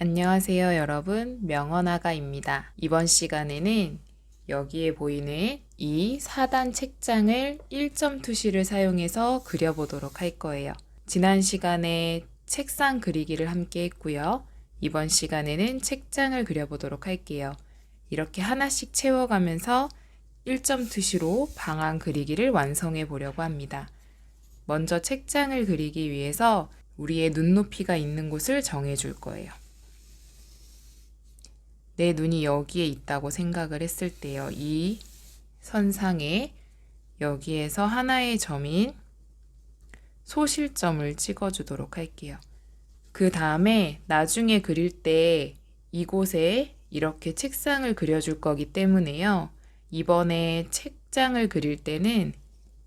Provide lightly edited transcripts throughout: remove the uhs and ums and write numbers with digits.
안녕하세요, 여러분. 명언아가입니다. 이번 시간에는 여기에 보이는 이 4단 책장을 1점 투시를 사용해서 그려보도록 할 거예요. 지난 시간에 책상 그리기를 함께 했고요. 이번 시간에는 책장을 그려보도록 할게요. 이렇게 하나씩 채워가면서 1점 투시로 방향 그리기를 완성해 보려고 합니다. 먼저 책장을 그리기 위해서 우리의 눈높이가 있는 곳을 정해 줄 거예요. 내 눈이 여기에 있다고 생각을 했을 때요. 이 선상에 여기에서 하나의 점인 소실점을 찍어주도록 할게요. 그 다음에 나중에 그릴 때 이곳에 이렇게 책상을 그려줄 거기 때문에요. 이번에 책장을 그릴 때는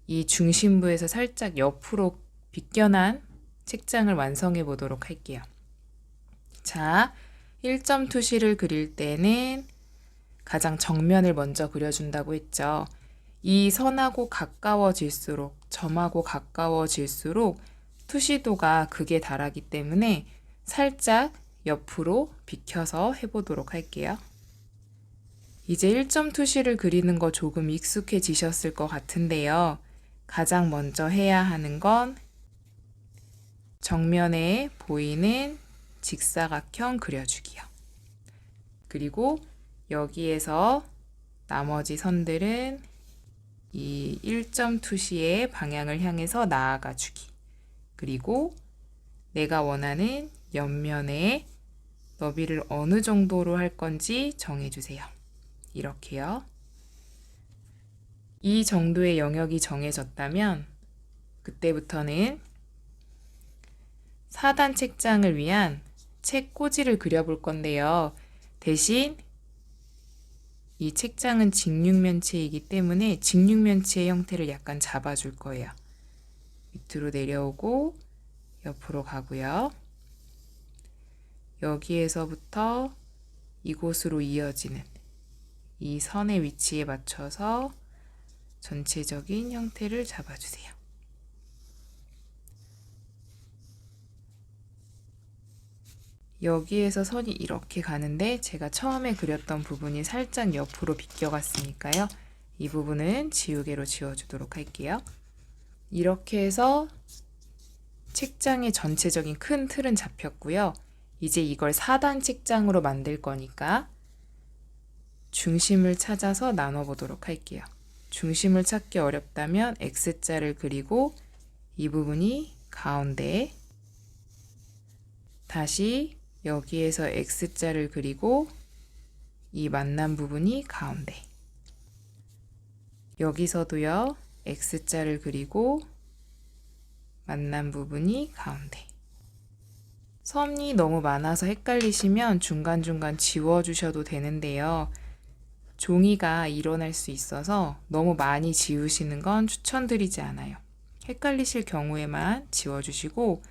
이 중심부에서 살짝 옆으로 비껴난 책장을 완성해 보도록 할게요. 자, 1점 투시를 그릴 때는 가장 정면을 먼저 그려준다고 했죠. 이 선하고 가까워질수록, 점하고 가까워질수록 투시도가 극에 달하기 때문에 살짝 옆으로 비켜서 해보도록 할게요. 이제 1점 투시를 그리는 거 조금 익숙해지셨을 것 같은데요. 가장 먼저 해야 하는 건 정면에 보이는 직사각형 그려주기요. 그리고 여기에서 나머지 선들은 이 1점 투시의 방향을 향해서 나아가 주기. 그리고 내가 원하는 옆면의 너비를 어느 정도로 할 건지 정해주세요. 이렇게요. 이 정도의 영역이 정해졌다면 그때부터는 4단 책장을 위한 책 꼬지를 그려볼 건데요. 대신 이 책장은 직육면체이기 때문에 직육면체의 형태를 약간 잡아줄 거예요. 밑으로 내려오고 옆으로 가고요. 여기에서부터 이곳으로 이어지는 이 선의 위치에 맞춰서 전체적인 형태를 잡아주세요. 여기에서 선이 이렇게 가는데 제가 처음에 그렸던 부분이 살짝 옆으로 비껴갔으니까요. 이 부분은 지우개로 지워주도록 할게요. 이렇게 해서 책장의 전체적인 큰 틀은 잡혔고요. 이제 이걸 4단 책장으로 만들 거니까 중심을 찾아서 나눠보도록 할게요. 중심을 찾기 어렵다면 X자를 그리고 이 부분이 가운데, 다시 여기에서 X자를 그리고 이 만난 부분이 가운데, 여기서도요 X자를 그리고 만난 부분이 가운데. 선이 너무 많아서 헷갈리시면 중간중간 지워주셔도 되는데요. 종이가 일어날 수 있어서 너무 많이 지우시는 건 추천드리지 않아요. 헷갈리실 경우에만 지워주시고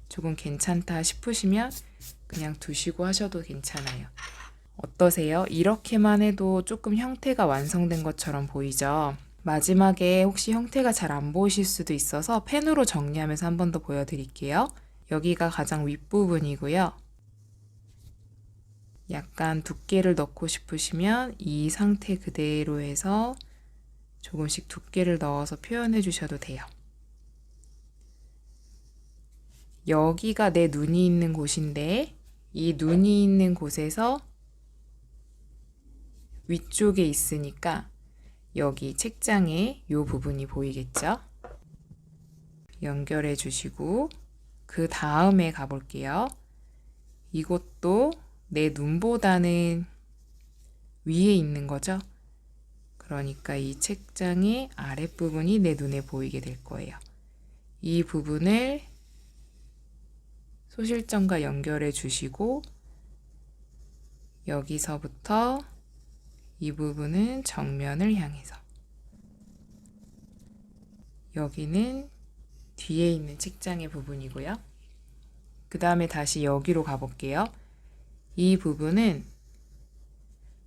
조금 괜찮다 싶으시면 그냥 두시고 하셔도 괜찮아요. 어떠세요? 이렇게만 해도 조금 형태가 완성된 것처럼 보이죠? 마지막에 혹시 형태가 잘 안 보이실 수도 있어서 펜으로 정리하면서 한 번 더 보여드릴게요. 여기가 가장 윗부분이고요. 약간 두께를 넣고 싶으시면 이 상태 그대로 해서 조금씩 두께를 넣어서 표현해 주셔도 돼요. 여기가 내 눈이 있는 곳인데 이 눈이 있는 곳에서 위쪽에 있으니까 여기 책장에 이 부분이 보이겠죠? 연결해 주시고 그 다음에 가볼게요. 이것도 내 눈보다는 위에 있는 거죠? 그러니까 이 책장의 아랫부분이 내 눈에 보이게 될 거예요. 이 부분을 소실점과 연결해 주시고 여기서부터 이 부분은 정면을 향해서, 여기는 뒤에 있는 책장의 부분이고요. 그 다음에 다시 여기로 가볼게요. 이 부분은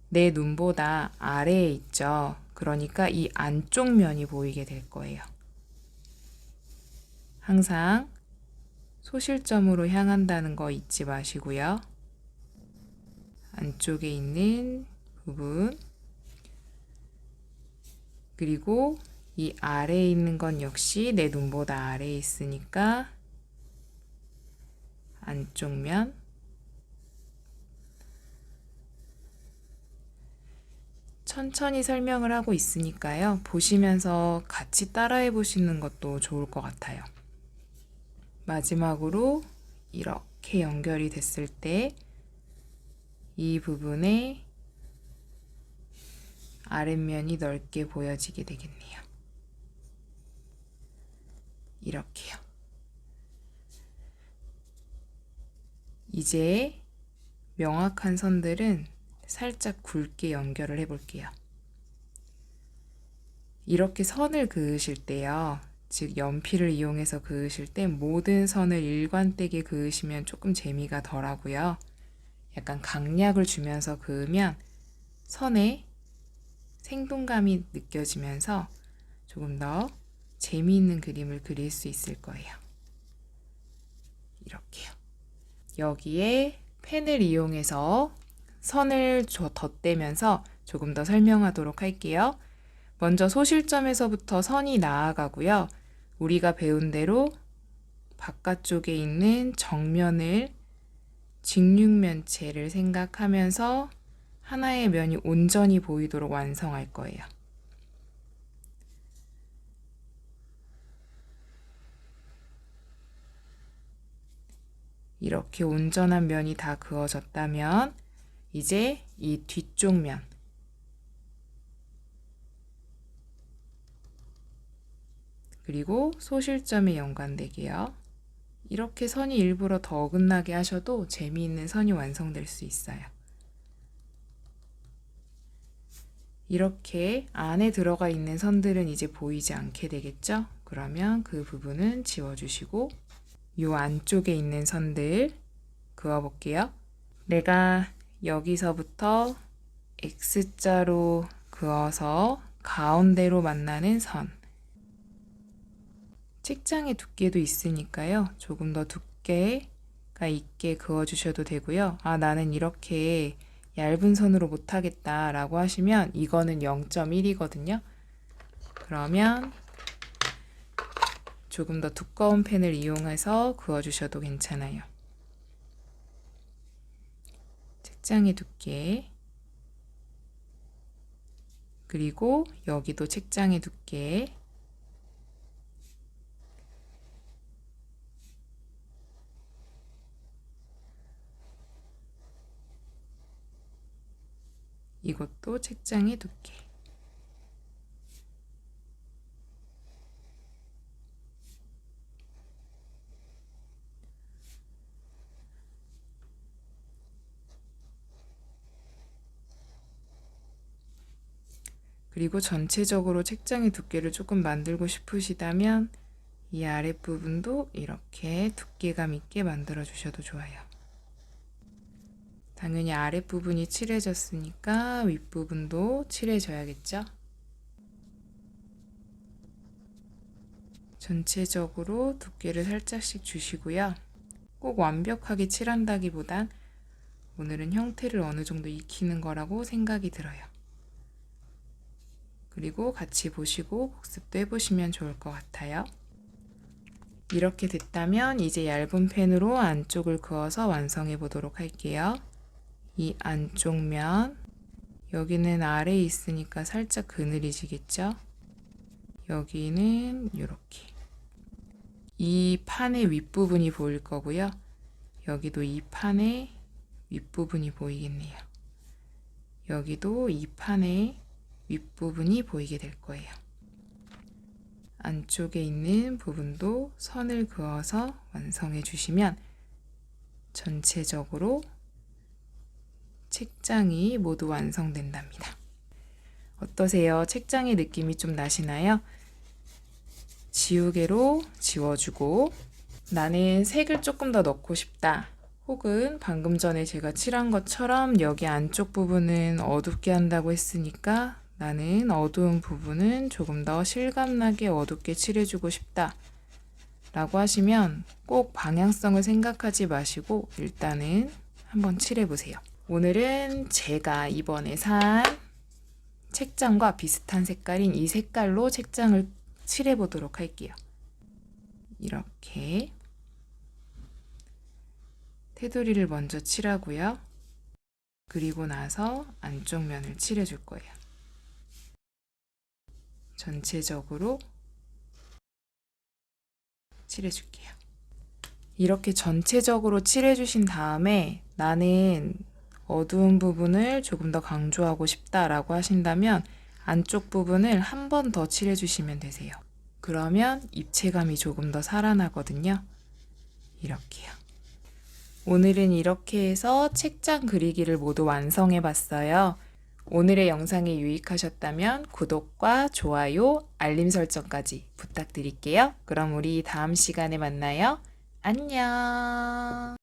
내 눈보다 아래에 있죠. 그러니까 이 안쪽 면이 보이게 될 거예요. 항상 소실점으로 향한다는 거 잊지 마시고요. 안쪽에 있는 부분, 그리고 이 아래에 있는 건 역시 내 눈보다 아래에 있으니까 안쪽 면, 천천히 설명을 하고 있으니까요. 보시면서 같이 따라해 보시는 것도 좋을 것 같아요. 마지막으로 이렇게 연결이 됐을 때 이 부분에 아랫면이 넓게 보여지게 되겠네요. 이렇게요. 이제 명확한 선들은 살짝 굵게 연결을 해 볼게요. 이렇게 선을 그으실 때요, 즉 연필을 이용해서 그으실 때 모든 선을 일관되게 그으시면 조금 재미가 덜하고요. 약간 강약을 주면서 그으면 선에 생동감이 느껴지면서 조금 더 재미있는 그림을 그릴 수 있을 거예요. 이렇게요. 여기에 펜을 이용해서 선을 덧대면서 조금 더 설명하도록 할게요. 먼저 소실점에서부터 선이 나아가고요. 우리가 배운 대로 바깥쪽에 있는 정면을 직육면체를 생각하면서 하나의 면이 온전히 보이도록 완성할 거예요. 이렇게 온전한 면이 다 그어졌다면 이제 이 뒤쪽 면, 그리고 소실점에 연관되게요. 이렇게 선이 일부러 더 어긋나게 하셔도 재미있는 선이 완성될 수 있어요. 이렇게 안에 들어가 있는 선들은 이제 보이지 않게 되겠죠? 그러면 그 부분은 지워주시고 이 안쪽에 있는 선들 그어볼게요. 내가 여기서부터 X자로 그어서 가운데로 만나는 선. 책장의 두께도 있으니까요. 조금 더 두께가 있게 그어주셔도 되고요. 아, 나는 이렇게 얇은 선으로 못하겠다 라고 하시면 이거는 0.1이거든요. 그러면 조금 더 두꺼운 펜을 이용해서 그어주셔도 괜찮아요. 책장의 두께, 그리고 여기도 책장의 두께, 이것도 책장의 두께. 그리고 전체적으로 책장의 두께를 조금 만들고 싶으시다면 이 아랫부분도 이렇게 두께감 있게 만들어 주셔도 좋아요. 당연히 아랫부분이 칠해졌으니까 윗부분도 칠해져야겠죠? 전체적으로 두께를 살짝씩 주시고요. 꼭 완벽하게 칠한다기보단 오늘은 형태를 어느 정도 익히는 거라고 생각이 들어요. 그리고 같이 보시고 복습도 해보시면 좋을 것 같아요. 이렇게 됐다면 이제 얇은 펜으로 안쪽을 그어서 완성해 보도록 할게요. 이 안쪽 면, 여기는 아래에 있으니까 살짝 그늘이지겠죠? 여기는 이렇게. 이 판의 윗부분이 보일 거고요. 여기도 이 판의 윗부분이 보이겠네요. 여기도 이 판의 윗부분이 보이게 될 거예요. 안쪽에 있는 부분도 선을 그어서 완성해 주시면 전체적으로 책장이 모두 완성된답니다. 어떠세요? 책장의 느낌이 좀 나시나요? 지우개로 지워주고 나는 색을 조금 더 넣고 싶다. 혹은 방금 전에 제가 칠한 것처럼 여기 안쪽 부분은 어둡게 한다고 했으니까 나는 어두운 부분은 조금 더 실감나게 어둡게 칠해주고 싶다 라고 하시면 꼭 방향성을 생각하지 마시고 일단은 한번 칠해보세요. 오늘은 제가 이번에 산 책장과 비슷한 색깔인 이 색깔로 책장을 칠해 보도록 할게요. 이렇게 테두리를 먼저 칠하고요. 그리고 나서 안쪽 면을 칠해 줄 거예요. 전체적으로 칠해 줄게요. 이렇게 전체적으로 칠해 주신 다음에 나는 어두운 부분을 조금 더 강조하고 싶다라고 하신다면 안쪽 부분을 한 번 더 칠해 주시면 되세요. 그러면 입체감이 조금 더 살아나거든요. 이렇게요. 오늘은 이렇게 해서 책장 그리기를 모두 완성해 봤어요. 오늘의 영상이 유익하셨다면 구독과 좋아요, 알림 설정까지 부탁드릴게요. 그럼 우리 다음 시간에 만나요. 안녕.